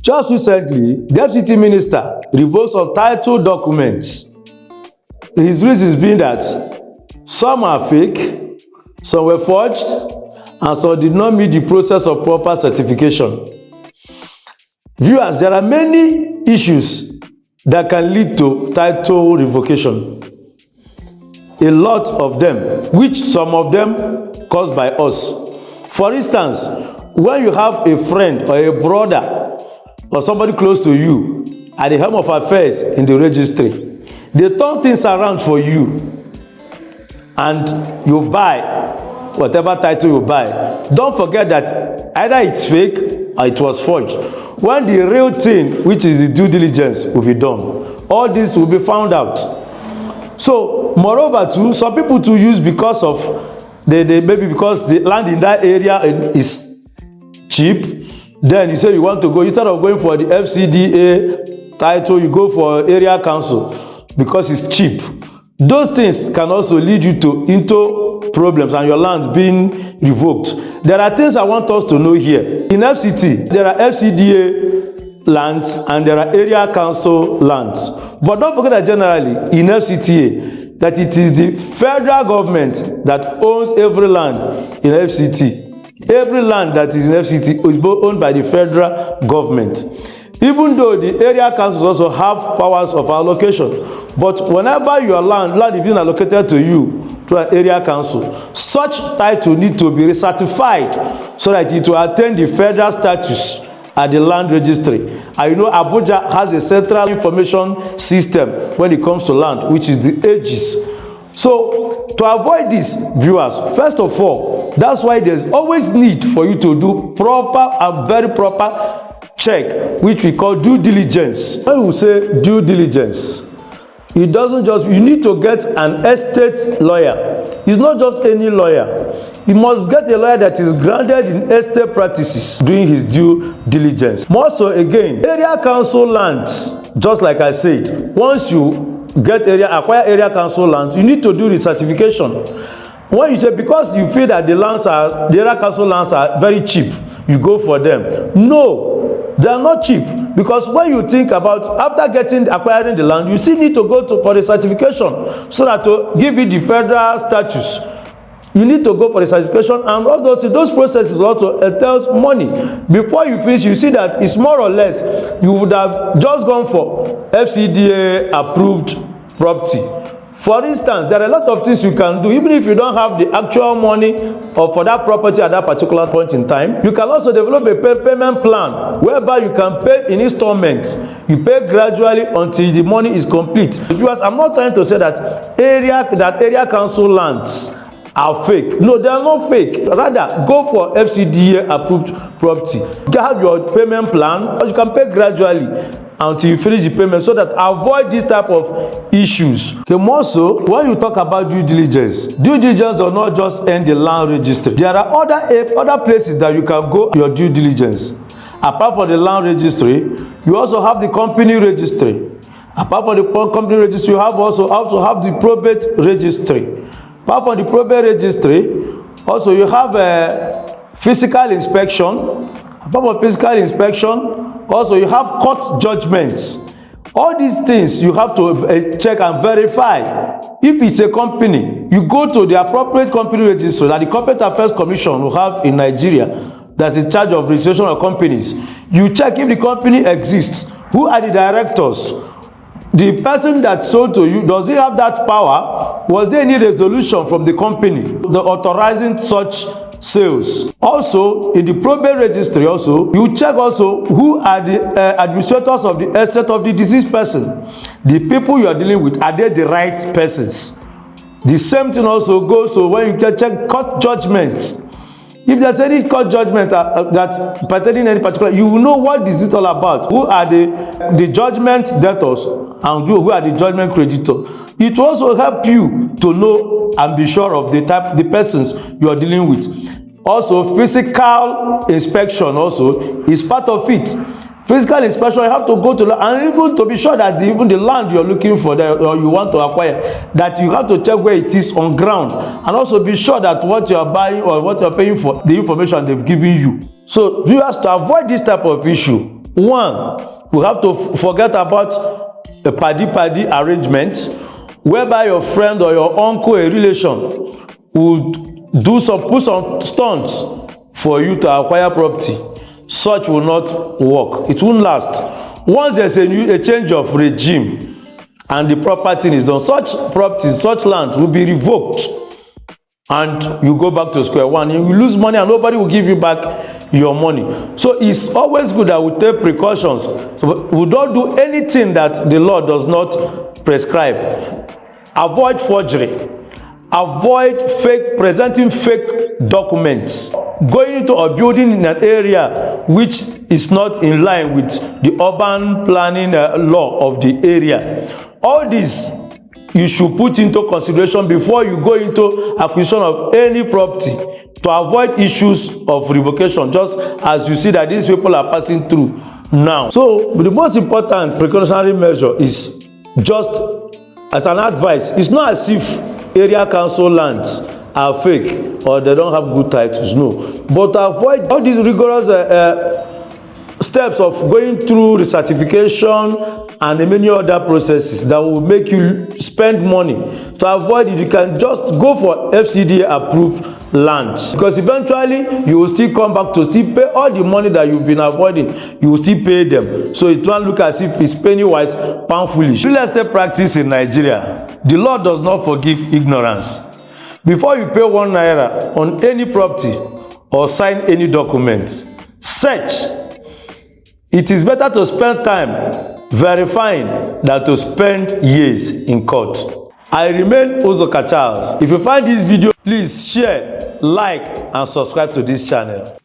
Just recently, the FCT Minister revoked some title documents. His reasons being that some are fake, some were forged, and some did not meet the process of proper certification. Viewers, there are many issues that can lead to title revocation. A lot of them, which some of them caused by us. For instance, when you have a friend or a brother or somebody close to you at the helm of affairs in the registry, they turn things around for you and you buy whatever title you buy. Don't forget that either it's fake or it was forged. When the real thing, which is the due diligence, will be done, all this will be found out. So, moreover too, some people to use because of maybe because the land in that area is cheap, then you say you want to go, instead of going for the FCDA title, you go for area council because it's cheap. Those things can also lead you into problems and your land being revoked. There are things I want us to know here. In FCT, there are FCDA lands and there are area council lands. But don't forget that generally in FCTA, that it is the federal government that owns every land in FCT. Every land that is in FCT is owned by the federal government. Even though the area councils also have powers of allocation, but whenever your land is being allocated to you to an area council, such title need to be recertified so that it will attain the federal status at the land registry. And you know Abuja has a central information system when it comes to land, which is the aegis. So to avoid this, viewers, first of all, that's why there's always need for you to do proper and very proper check, which we call due diligence. When we say due diligence, it doesn't just, you need to get an estate lawyer. It's not just any lawyer. You must get a lawyer that is grounded in estate practices doing his due diligence. More so again, area council lands, just like I said, once you acquire area council lands, you need to do the certification. When you say because you feel that the area council lands are very cheap, you go for them. No, they are not cheap, because when you think about after acquiring the land, you still need to go for the certification so that to give it the federal status. You need to go for the certification, and all those processes also entails money. Before you finish, you see that it's more or less you would have just gone for FCDA approved property. For instance, there are a lot of things you can do even if you don't have the actual money or for that property at that particular point in time. You can also develop a payment plan whereby you can pay in installments. You pay gradually until the money is complete. Because I'm not trying to say that area council lands are fake. No, they are not fake. Rather, go for FCDA approved property. You can have your payment plan, or you can pay gradually until you finish the payment, so that avoid this type of issues. Okay, more so, when you talk about due diligence does not just end the land registry. There are other places that you can go your due diligence. Apart from the land registry, you also have the company registry. Apart from the company registry, you also have the probate registry. Apart from the probate registry, also you have a physical inspection. Apart from physical inspection, also you have court judgments. All these things you have to check and verify. If it's a company, you go to the appropriate company registry that the Corporate Affairs Commission will have in Nigeria, that's in charge of registration of companies. You check if the company exists. Who are the directors? The person that sold to you, does he have that power? Was there any resolution from the company authorizing such sales? Also, in the probate registry, also you check also who are the administrators of the estate of the deceased person. The people you are dealing with, are they the right persons? The same thing also goes to when you can check court judgments. If there's any court judgment that pertaining any particular, you will know what is it all about. Who are the judgment debtors and who are the judgment creditors. It will also help you to know and be sure of the persons you are dealing with. Also, physical inspection also is part of it. Physical inspection, you have to go to, and even to be sure that even the land you're looking for there, or you want to acquire, that you have to check where it is on ground, and also be sure that what you are buying or what you are paying for, the information they've given you. So viewers, to avoid this type of issue, One, we have to forget about a paddy arrangement whereby your friend or your uncle, a relation, would put some stunts for you to acquire property. Such will not work. It won't last. Once there's a change of regime and the property is done, such properties, such land will be revoked, and you go back to square one. You lose money and nobody will give you back your money. So it's always good that we take precautions. So we don't do anything that the law does not prescribe. Avoid forgery. Avoid presenting fake documents. Going into a building in an area which is not in line with the urban planning law of the area. All this you should put into consideration before you go into acquisition of any property, to avoid issues of revocation, just as you see that these people are passing through now. So the most important precautionary measure is just as an advice. It's not as if area council lands are fake or they don't have good titles, no, but avoid all these rigorous steps of going through the certification and many other processes that will make you spend money. To avoid it, you can just go for FCT approved lands, because eventually you will still come back to still pay all the money that you've been avoiding. You will still pay them, so it won't look as if it's penny wise pound foolish. Real estate practice in Nigeria, the law does not forgive ignorance. Before you pay 1 naira on any property or sign any document, search. It is better to spend time verifying than to spend years in court. I remain Uzoka Charles. If you find this video, please share, like, and subscribe to this channel.